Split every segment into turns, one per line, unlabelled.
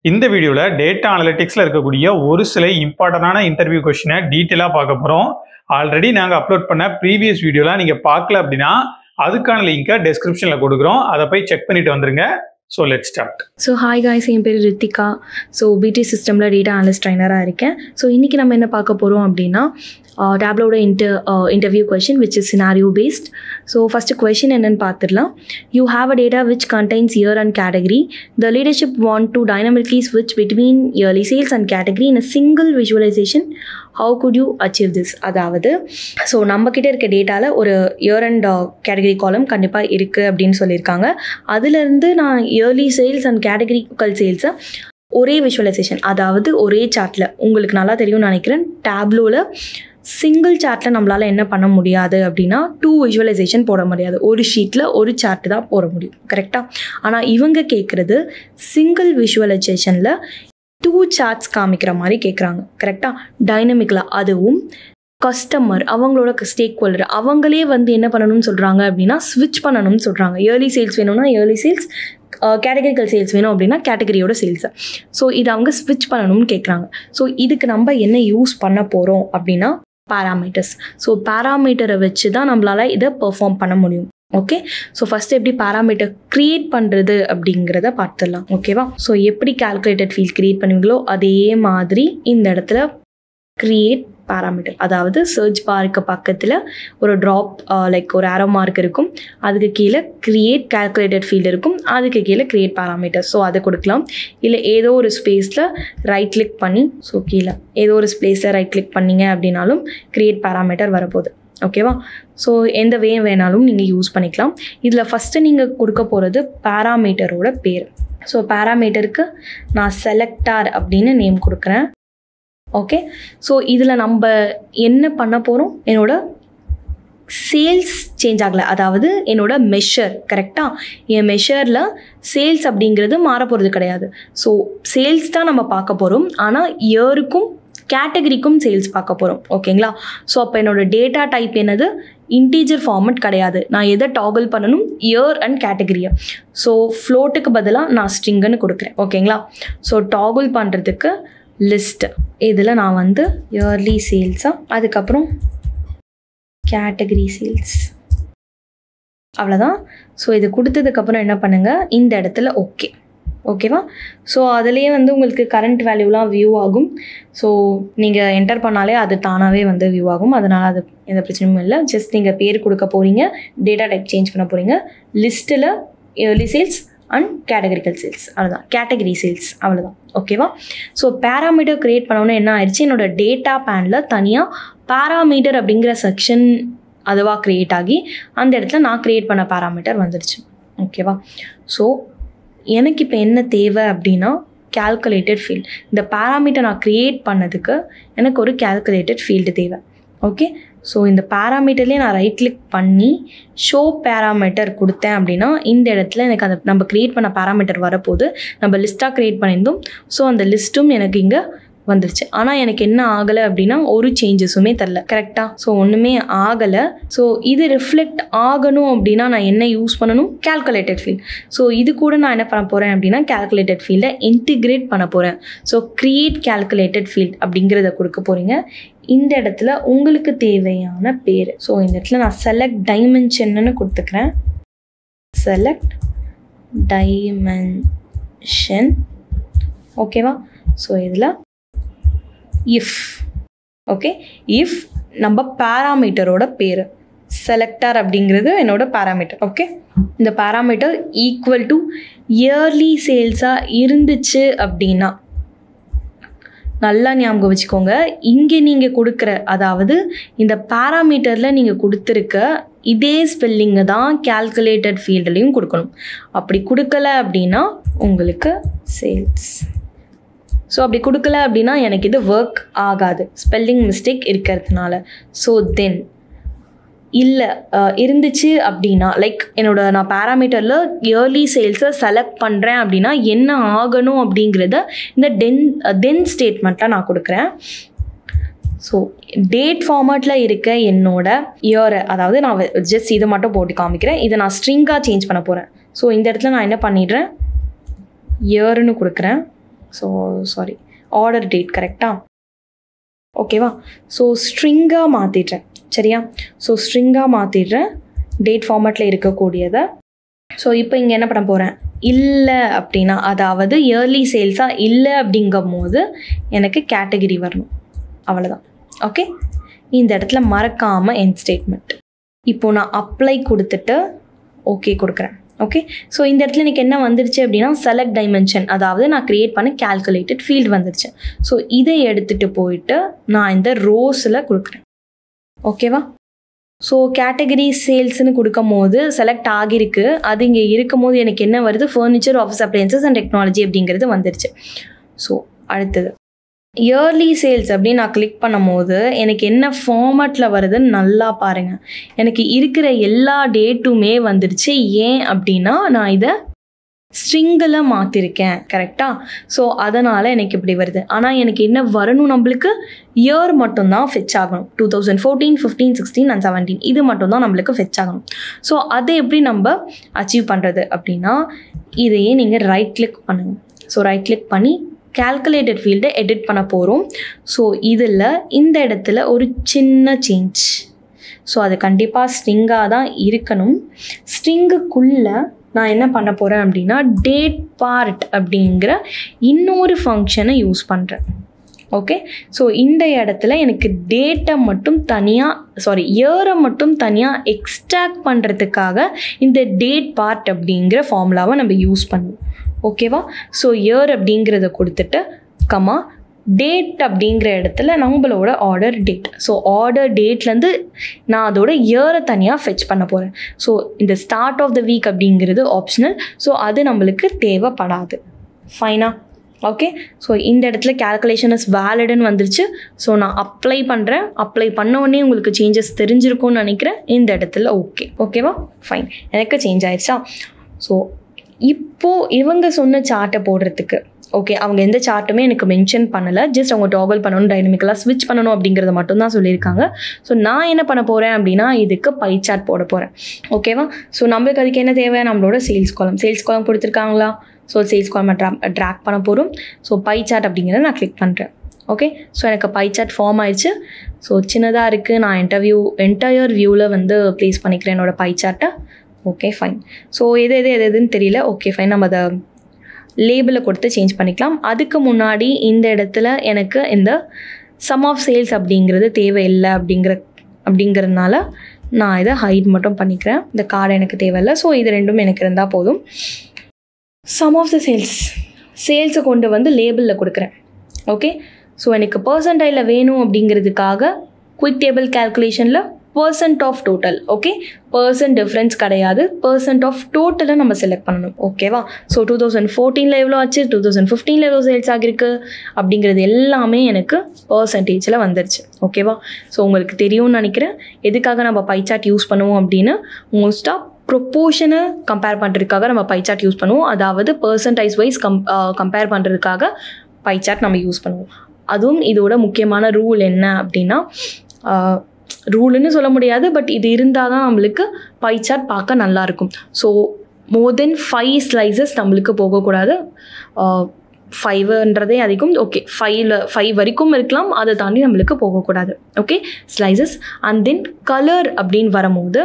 இந்த வீடியோல டேட்டா அனலிட்டிக்ஸ்ல இருக்கக்கூடிய ஒரு சில இம்பார்ட்டன்டான இன்டர்வியூ கொஸ்டினை டீட்டெயிலா பார்க்க போறோம். ஆல்ரெடி நாங்க அப்லோட் பண்ண ப்ரீவியஸ் வீடியோலாம் நீங்க பார்க்கல அப்படின்னா அதுக்கான லிங்கை டெஸ்கிரிப்ஷன்ல கொடுக்குறோம். அதை போய் செக் பண்ணிட்டு வந்துருங்க. So let's start.
So hi guys, என் பேர் ரித்திகா. ஸோ பிடி சிஸ்டமில் டேட்டா அனலிஸ்ட் ட்ரைனராக இருக்கேன். ஸோ இன்றைக்கி நம்ம என்ன பார்க்க போகிறோம் அப்படின்னா டேப்லோட interview question which is scenario based. So first question என்னென்னு பார்த்துடலாம். You have a data which contains year and category. The leadership want to dynamically ஸ்விட்ச் between yearly sales and category in a single visualisation. How could you achieve this? அதாவது so நம்மக்கிட்ட இருக்க டேட்டாவில் ஒரு year and category காலம் கண்டிப்பாக இருக்குது அப்படின்னு சொல்லியிருக்காங்க. அதுலேருந்து நான் இயர்லி சேல்ஸ் அண்ட் கேட்டகரிக்கல் சேல்ஸை ஒரே விஷுவலைசேஷன், அதாவது ஒரே சார்ட்டில், உங்களுக்கு நல்லா தெரியும்னு நினைக்கிறேன், டேப்லோவில் சிங்கிள் சார்ட்டில் நம்மளால் என்ன பண்ண முடியாது அப்படின்னா 2 விஷுவலைசேஷன் போட முடியாது. ஒரு ஷீட்டில் ஒரு சார்ட்டு தான் போட முடியும், கரெக்டாக? ஆனால் இவங்க கேட்குறது சிங்கிள் விஷுவலைசேஷனில் 2 சார்ட்ஸ் காமிக்கிற மாதிரி கேட்குறாங்க, கரெக்டாக? டைனமிக்கில், அதுவும் கஸ்டமர் அவங்களோட ஸ்டேக் ஹோல்டர் அவங்களே வந்து என்ன பண்ணணும்னு சொல்கிறாங்க அப்படின்னா ஸ்விட்ச் பண்ணணும்னு சொல்கிறாங்க. இயர்லி சேல்ஸ் வேணும்னா இயர்லி சேல்ஸ், கேட்டகரிக்கல் சேல்ஸ் வேணும் அப்படின்னா கேட்டகரியோட சேல்ஸை. ஸோ இதை அவங்க ஸ்விட்ச் பண்ணணும்னு கேட்குறாங்க. ஸோ இதுக்கு நம்ம என்ன யூஸ் பண்ண போகிறோம் அப்படின்னா பேராமீட்டர்ஸ். ஸோ பேராமீட்டரை வச்சு தான் நம்மளால் இதை பெர்ஃபார்ம் பண்ண முடியும். ஓகே, ஸோ ஃபஸ்ட்டு எப்படி பேராமீட்டர் க்ரியேட் பண்ணுறது அப்படிங்கிறத பார்த்துடலாம், ஓகேவா? ஸோ எப்படி கால்குலேட்டட் ஃபீல்ட் க்ரியேட் பண்ணுவீங்களோ அதே மாதிரி இந்த இடத்துல க்ரியேட் பேராமீட்டர், அதாவது சர்ச் பாருக்கு பக்கத்தில் ஒரு ட்ராப் லைக் ஒரு ஆரோ மார்க் இருக்கும், அதுக்கு கீழே க்ரியேட் கால்குலேட்டட் ஃபீல்டு இருக்கும், அதுக்கு கீழே க்ரியேட் பேராமீட்டர். ஸோ அதை கொடுக்கலாம். இல்லை ஏதோ ஒரு ஸ்பேஸில் ரைட் கிளிக் பண்ணி, ஸோ கீழே ஏதோ ஒரு ஸ்பேஸில் ரைட் கிளிக் பண்ணிங்க அப்படின்னாலும் க்ரியேட் பேராமீட்டர் வரப்போகுது, ஓகேவா? ஸோ எந்த வே வேணாலும் நீங்கள் யூஸ் பண்ணிக்கலாம். இதில் ஃபஸ்ட்டு நீங்கள் கொடுக்க போகிறது பேராமீட்டரோட பேர். ஸோ பேராமீட்டருக்கு நான் செலக்டார் அப்படின்னு நேம் கொடுக்குறேன். ஓகே, ஸோ இதில் நம்ம என்ன பண்ண போகிறோம், என்னோட சேல்ஸ் சேஞ்ச் ஆகலை, அதாவது என்னோட மெஷர், கரெக்டாக? என் மெஷரில் சேல்ஸ் அப்படிங்கிறது மாற போகிறது கிடையாது. ஸோ சேல்ஸ் தான் நம்ம பார்க்க போகிறோம், ஆனால் இயருக்கும் கேட்டகரிக்கும் சேல்ஸ் பார்க்க போகிறோம், ஓகேங்களா? ஸோ அப்போ என்னோட டேட்டா டைப் என்னது? இன்டீஜர் ஃபார்மட் கிடையாது. நான் எதை டாகிள் பண்ணணும்? இயர் அண்ட் கேட்டகரியை. ஸோ ஃப்ளோட்டுக்கு பதிலாக நான் ஸ்ட்ரிங்குன்னு கொடுக்குறேன், ஓகேங்களா? ஸோ டாகிள் பண்ணுறதுக்கு லிஸ்ட்டு, இதில் நான் வந்து இயர்லி சேல்ஸாக, அதுக்கப்புறம் கேட்டகரி சேல்ஸ், அவ்வளோதான். ஸோ இது கொடுத்ததுக்கப்புறம் என்ன பண்ணுங்கள், இந்த இடத்துல ஓகே, ஓகேவா? ஸோ அதுலேயே வந்து உங்களுக்கு கரண்ட் வேல்யூலாம் வியூ ஆகும். ஸோ நீங்கள் என்டர் பண்ணாலே அது தானாகவே வந்து வியூ ஆகும், அதனால் அது எந்த பிரச்சனையும் இல்லை. ஜஸ்ட் நீங்கள் பேர் கொடுக்க போகிறீங்க, டேட்டா டைப் சேஞ்ச் பண்ண போகிறீங்க, லிஸ்ட்டில் yearly sales and categorical sales, அவ்வளோதான். கேட்டகரி சேல்ஸ், அவ்வளோதான், ஓகேவா? ஸோ பேராமீட்டர் க்ரியேட் பண்ணோன்னே என்ன ஆயிடுச்சு, என்னோடய டேட்டா பேனில் தனியாக பேராமீட்டர் அப்படிங்கிற செக்ஷன் அதுவாக க்ரியேட் ஆகி அந்த இடத்துல நான் க்ரியேட் பண்ண பேராமீட்டர் வந்துடுச்சு, ஓகேவா? ஸோ எனக்கு இப்போ என்ன தேவை அப்படின்னா கால்குலேட்டட் ஃபீல்டு. இந்த பேராமீட்டர் நான் க்ரியேட் பண்ணதுக்கு எனக்கு ஒரு கால்குலேட்டட் ஃபீல்டு தேவை, ஓகே? ஸோ இந்த பேராமீட்டர்லேயே நான் ரைட் கிளிக் பண்ணி ஷோ பேராமீட்டர் கொடுத்தேன் அப்படின்னா இந்த இடத்துல எனக்கு அந்த நம்ம க்ரியேட் பண்ண பேராமீட்டர் வரப்போது. நம்ம லிஸ்ட்டாக க்ரியேட் பண்ணியிருந்தோம், ஸோ அந்த லிஸ்ட்டும் எனக்கு இங்கே வந்துருச்சு. ஆனால் எனக்கு என்ன ஆகலை அப்படின்னா ஒரு சேஞ்சஸுமே தரல, கரெக்டாக? ஸோ ஒன்றுமே ஆகலை. ஸோ இது ரிஃப்ளெக்ட் ஆகணும் அப்படின்னா நான் என்ன யூஸ் பண்ணணும்? Calculated field. ஸோ இது கூட நான் என்ன பண்ண போகிறேன் அப்படின்னா கால்குலேட்டட் ஃபீல்டை இன்டிகிரேட் பண்ண போகிறேன். ஸோ க்ரியேட் கால்குலேட்டட் ஃபீல்ட் அப்படிங்கிறத கொடுக்க போகிறீங்க. இந்த இடத்துல உங்களுக்கு தேவையான பேர், ஸோ இந்த இடத்துல நான் செலக்ட் டைமென்ஷன்னு கொடுத்துக்கிறேன். செலக்ட் டைமென்ஷன், ஓகேவா? ஸோ இதில் இஃப், ஓகே, இஃப் நம்ம பேராமீட்டரோட பேர் செலக்டார் அப்படிங்கிறது என்னோட பேராமீட்டர், ஓகே? இந்த பேராமீட்டர் ஈக்குவல் டு இயர்லி சேல்ஸாக இருந்துச்சு அப்படின்னா நல்லா ஞாபகம் வச்சுக்கோங்க, இங்கே நீங்கள் கொடுக்குற, அதாவது இந்த பேராமீட்டரில் நீங்கள் கொடுத்துருக்க இதே ஸ்பெல்லிங்கை தான் கால்குலேட்டட் ஃபீல்டுலேயும் கொடுக்கணும். அப்படி கொடுக்கல அப்படின்னா உங்களுக்கு சேல்ஸ். ஸோ அப்படி கொடுக்கல அப்படின்னா எனக்கு இது ஒர்க் ஆகாது, ஸ்பெல்லிங் மிஸ்டேக் இருக்கிறதுனால. ஸோ தென் இல்லை இருந்துச்சு அப்படின்னா லைக் நான் பேராமீட்டரில் இயர்லி சேல்ஸை செலக்ட் பண்ணுறேன் அப்படின்னா என்ன ஆகணும் அப்படிங்கிறத இந்த தென் ஸ்டேட்மெண்ட்டில் நான் கொடுக்குறேன். ஸோ டேட் ஃபார்மேட்டில் இருக்க என்னோட இயரை, அதாவது நான் ஜஸ்ட் இதை மட்டும் போட்டு காமிக்கிறேன், இதை நான் ஸ்ட்ரிங்காக சேஞ்ச் பண்ண போகிறேன். ஸோ இந்த இடத்துல நான் என்ன பண்ணிடுறேன், இயர்னு கொடுக்குறேன். ஸோ சாரி ஆர்டர் டேட் கரெக்டாக ஓகேவா. ஸோ ஸ்ட்ரிங்காக மாற்றிடுறேன் சரியா. ஸோ ஸ்ட்ரிங்காக மாற்றிடுறேன் டேட் ஃபார்மேட்டில் இருக்கக்கூடியதை. ஸோ இப்போ இங்கே என்ன பண்ண போகிறேன், இல்லை அப்படின்னா அதாவது இயர்லி சேல்ஸாக இல்லை அப்படிங்கும் போது எனக்கு கேட்டகிரி வரணும், அவ்வளோதான். ஓகே, இந்த இடத்துல மறக்காமல் எண்ட் ஸ்டேட்மெண்ட். இப்போது நான் அப்ளை கொடுத்துட்டு ஓகே கொடுக்குறேன். ஓகே, ஸோ இந்த இடத்துல எனக்கு என்ன வந்துடுச்சு அப்படின்னா செலக்ட் டைமென்ஷன், அதாவது நான் க்ரியேட் பண்ண கேல்குலேட்டட் ஃபீல்டு வந்துடுச்சு. ஸோ இதை எடுத்துகிட்டு போயிட்டு நான் இந்த ரோஸில் கொடுக்குறேன். ஓகேவா. ஸோ கேட்டகரி சேல்ஸ்னு கொடுக்கும் போது செலக்ட் ஆகியிருக்கு, அது இங்கே இருக்கும் போது எனக்கு என்ன வருது, furniture, office appliances and technology அப்படிங்கிறது வந்துடுச்சு. ஸோ அடுத்தது இயர்லி சேல்ஸ் அப்படின்னு நான் கிளிக் பண்ணும் போது எனக்கு என்ன ஃபார்மேட்டில் வருதுன்னு நல்லா பாருங்கள். எனக்கு இருக்கிற எல்லா டேட்டுமே வந்துடுச்சு. ஏன் அப்படின்னா நான் இதை ஸ்ட்ரிங்கில் மாற்றிருக்கேன் கரெக்டாக. ஸோ அதனால் எனக்கு இப்படி வருது. ஆனால் எனக்கு என்ன வரணும், நம்மளுக்கு இயர் மட்டும்தான் ஃபெச் ஆகணும். 2014, 15, 16 and 17 இது மட்டும்தான் நம்மளுக்கு ஃபெச் ஆகணும். ஸோ அதை எப்படி நம்ம அச்சீவ் பண்ணுறது அப்படின்னா இதையே நீங்கள் ரைட் கிளிக் பண்ணுங்கள். ஸோ ரைட் கிளிக் பண்ணி கேல்குலேட்டட் ஃபீல்டை எடிட் பண்ண போகிறோம். ஸோ இதில் இந்த இடத்துல ஒரு சின்ன சேஞ்ச். ஸோ அது கண்டிப்பாக ஸ்ட்ரிங்காக தான் இருக்கணும். ஸ்ட்ரிங்குக்குள்ளே நான் என்ன பண்ண போகிறேன் அப்படின்னா டேட் பார்ட் அப்படிங்கிற இன்னொரு ஃபங்க்ஷனை யூஸ் பண்ணுறேன். ஓகே, ஸோ இந்த இடத்துல எனக்கு டேட்டை மட்டும் தனியாக இயரை மட்டும் தனியாக எக்ஸ்ட்ராக்ட் பண்ணுறதுக்காக இந்த டேட் பார்ட் அப்படிங்கிற ஃபார்முலாவை நம்ம யூஸ் பண்ணுவோம். ஓகேவா. ஸோ இயர் அப்படிங்கிறத கொடுத்துட்டு கமா டேட் அப்படிங்கிற இடத்துல நம்மளோட ஆர்டர் டேட். ஸோ ஆர்டர் டேட்லேருந்து நான் அதோட இயரை தனியாக ஃபெச் பண்ண போகிறேன். ஸோ இந்த ஸ்டார்ட் ஆஃப் த வீக் அப்படிங்கிறது ஆப்ஷனல். ஸோ அது நம்மளுக்கு தேவைப்படாது. ஃபைனா. ஓகே, ஸோ இந்த இடத்துல கேல்குலேஷன் இஸ் வேலிடுன்னு வந்துருச்சு. ஸோ நான் அப்ளை பண்ணுறேன். அப்ளை பண்ண உடனே உங்களுக்கு சேஞ்சஸ் தெரிஞ்சிருக்கும்னு நினைக்கிறேன். இந்த இடத்துல ஓகேவா ஃபைன், எனக்கு சேஞ்ச் ஆயிடுச்சா. ஸோ இப்போது இவங்க சொன்ன சார்ட்டை போடுறதுக்கு ஓகே, அவங்க எந்த சார்ட்டுமே எனக்கு மென்ஷன் பண்ணலை. ஜஸ்ட் அவங்க டாகல் பண்ணணும், டைனமிக்கலாக ஸ்விட்ச் பண்ணணும் அப்படிங்கிறத மட்டும்தான் சொல்லியிருக்காங்க. ஸோ நான் என்ன பண்ண போகிறேன் அப்படின்னா இதுக்கு பை சார்ட் போட போகிறேன். ஓகேவா. ஸோ நம்மளுக்கு அதுக்கு என்ன தேவை, நம்மளோட சேல்ஸ் காலம் கொடுத்துருக்காங்களா. ஸோ சேல்ஸ் காலம் ட்ராக் பண்ண போகிறோம். ஸோ பை சார்ட் அப்படிங்கிறத நான் கிளிக் பண்ணுறேன். ஓகே, ஸோ எனக்கு பை சார்ட் ஃபார்ம் ஆயிடுச்சு. ஸோ சின்னதாக இருக்குது. நான் என்டையர் வியூவில் வந்து ப்ளேஸ் பண்ணிக்கிறேன் என்னோட பை சார்ட்டை. Okay fine. ஸோ எதுன்னு தெரியல. ஓகே ஃபைன், நம்ம அதை லேபிளை கொடுத்து சேஞ்ச் பண்ணிக்கலாம். அதுக்கு முன்னாடி இந்த இடத்துல எனக்கு இந்த சம் ஆஃப் சேல்ஸ் அப்படிங்கிறது தேவையில்லை அப்படிங்கிறதுனால நான் இதை ஹைட் மட்டும் பண்ணிக்கிறேன். இந்த கார்டு எனக்கு தேவையில்லை. ஸோ இது ரெண்டும் எனக்கு இருந்தால் போதும். சம் ஆஃப் த சேல்ஸை கொண்டு வந்து லேபிளில் கொடுக்குறேன். ஓகே, ஸோ எனக்கு பர்சன்டைலில் வேணும் அப்படிங்கிறதுக்காக குயிக் டேபிள் கேல்குலேஷனில் % ஆஃப் டோட்டல். ஓகே, % டிஃப்ரென்ஸ் கிடையாது, % ஆஃப் டோட்டலை நம்ம செலக்ட் பண்ணணும். ஓகேவா. ஸோ 2014 எவ்வளோ ஆச்சு, 2015 எவ்வளோ சேல்ஸ் ஆகிருக்கு அப்படிங்கிறது எல்லாமே எனக்கு பர்சன்டேஜில் வந்துருச்சு. ஓகேவா. ஸோ உங்களுக்கு தெரியும்னு நினைக்கிறேன் எதுக்காக நம்ம பை சார்ட் யூஸ் பண்ணுவோம் அப்படின்னு. மோஸ்ட்டாக ப்ரொப்போர்ஷனை கம்பேர் பண்ணுறதுக்காக நம்ம பை சார்ட் யூஸ் பண்ணுவோம். அதாவது பர்சன்டைஸ் வைஸ் கம்பேர் பண்ணுறதுக்காக பை சார்ட் நம்ம யூஸ் பண்ணுவோம். அதுவும் இதோட முக்கியமான ரூல் என்ன அப்படின்னா, ரூலுன்னு சொல்ல முடியாது, பட் இது இருந்தால் தான் நம்மளுக்கு பை சார்ட் பார்க்க நல்லாயிருக்கும். ஸோ மோர் தென் 5 ஸ்லைசஸ் நம்மளுக்கு போகக்கூடாது. 5ன்றதே அதிகம். ஓகே, 5 வரைக்கும் இருக்கலாம், அதை தாண்டி நம்மளுக்கு போகக்கூடாது. Okay, slices. And then colour அப்படின்னு வரும்போது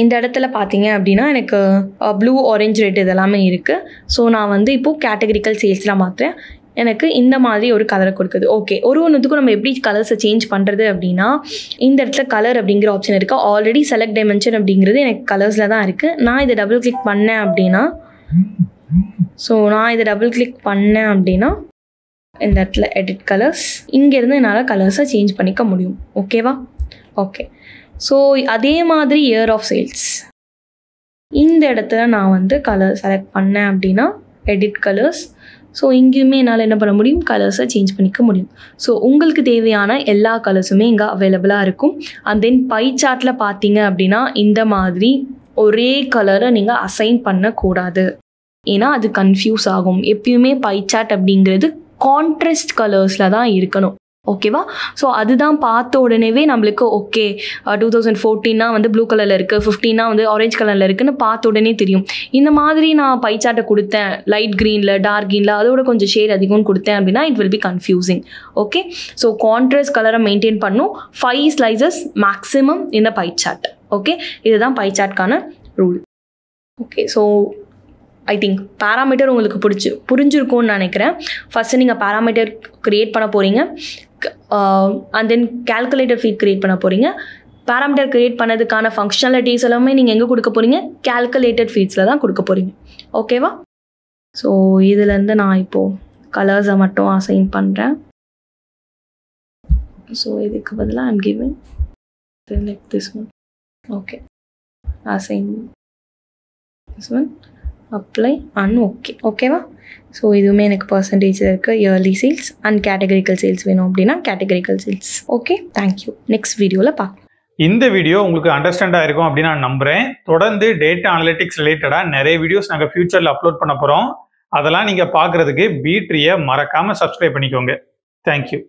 இந்த இடத்துல பார்த்தீங்க அப்படின்னா எனக்கு ப்ளூ, ஆரஞ்சு, ரெட் இதெல்லாமே இருக்குது. ஸோ நான் வந்து இப்போது கேட்டகரிக்கல் சேல்ஸ்லாம் மாற்றுறேன். எனக்கு இந்த மாதிரி ஒரு கலரை கொடுக்குது. ஓகே, ஒன்றுத்துக்கும் நம்ம எப்படி கலர்ஸை சேஞ்ச் பண்ணுறது அப்படின்னா இந்த இடத்துல கலர் அப்படிங்கிற ஆப்ஷன் இருக்குது. ஆல்ரெடி செலக்ட் டைமென்ஷன் அப்படிங்கிறது எனக்கு கலர்ஸில் தான் இருக்குது. நான் இதை டபுள் கிளிக் பண்ணேன் அப்படின்னா இந்த இடத்துல எடிட் கலர்ஸ், இங்கேருந்து என்னால் கலர்ஸை சேஞ்ச் பண்ணிக்க முடியும். ஓகேவா. ஓகே, ஸோ அதே மாதிரி இயர் ஆஃப் சேல்ஸ் இந்த இடத்துல நான் வந்து கலர் செலக்ட் பண்ணேன் அப்படின்னா எடிட் கலர்ஸ். ஸோ இங்கேயுமே என்னால் என்ன பண்ண முடியும், கலர்ஸை சேஞ்ச் பண்ணிக்க முடியும். ஸோ உங்களுக்கு தேவையான எல்லா கலர்ஸுமே இங்கே அவைலபிளாக இருக்கும். அண்ட் தென் பை சார்ட்டில் பார்த்தீங்க அப்படின்னா இந்த மாதிரி ஒரே கலரை நீங்கள் அசைன் பண்ணக்கூடாது, ஏன்னா அது கன்ஃபியூஸ் ஆகும். எப்பயுமே பை சார்ட் அப்படிங்கிறது கான்ட்ராஸ்ட் கலர்ஸில் தான் இருக்கணும். ஓகேவா? ஸோ அதுதான் பார்த்த உடனேவே நம்மளுக்கு ஓகே 2014 வந்து ப்ளூ கலரில் இருக்குது, 15 வந்து ஆரஞ்ச் கலரில் இருக்குதுன்னு பார்த்த உடனே தெரியும். இந்த மாதிரி நான் பை சார்ட்டை கொடுத்தேன் லைட் க்ரீனில் டார்க் க்ரீனில் அதோட கொஞ்சம் ஷேட் அதிகம்னு கொடுத்தேன் அப்படின்னா it will be confusing. Okay, so contrast கலரை மெயின்டைன் பண்ணும். 5 ஸ்லைசஸ் மேக்ஸிமம் இந்த பை சார்ட். ஓகே, இதுதான் பை சார்ட்கான rule. Okay, so I think parameter உங்களுக்கு புரிஞ்சிருக்கும்னு நினைக்கிறேன். ஃபஸ்ட்டு நீங்கள் பேராமீட்டர் க்ரியேட் பண்ண போகிறீங்க, and then calculated field create பண்ண போகிறீங்க. பேராமீட்டர் க்ரியேட் பண்ணதுக்கான ஃபங்க்ஷனாலிட்டிஸ் எல்லாமே நீங்கள் எங்கே கொடுக்க போகிறீங்க? கேல்குலேட்டட் ஃபீட்ஸில் தான் கொடுக்க போகிறீங்க. ஓகேவா? ஸோ இதுலேருந்து நான் இப்போது கலர்ஸை மட்டும் அசைன் பண்ணுறேன். ஸோ இதுக்கு பதிலாக I'm giving like this one. Okay, assign this one, apply and okay. ஓகேவா? ஸோ இதுவுமே எனக்கு பர்சன்டேஜில் இருக்குது. Yearly sales and categorical sales வேணும் அப்படின்னா categorical sales. Okay, thank you. Next வீடியோவில் பார்க்கலாம்.
இந்த வீடியோ உங்களுக்கு அண்டர்ஸ்டாண்ட் ஆயிருக்கும் அப்படின்னு நான் நம்புகிறேன். தொடர்ந்து டேட்டா அனலிட்டிக்ஸ் ரிலேட்டடாக நிறைய வீடியோஸ் நாங்கள் ஃபியூச்சரில் அப்லோட் பண்ண போகிறோம். அதெல்லாம் நீங்கள் பார்க்குறதுக்கு பி ட்ரீயை மறக்காமல் சப்ஸ்கிரைப் பண்ணிக்கோங்க. தேங்க்யூ.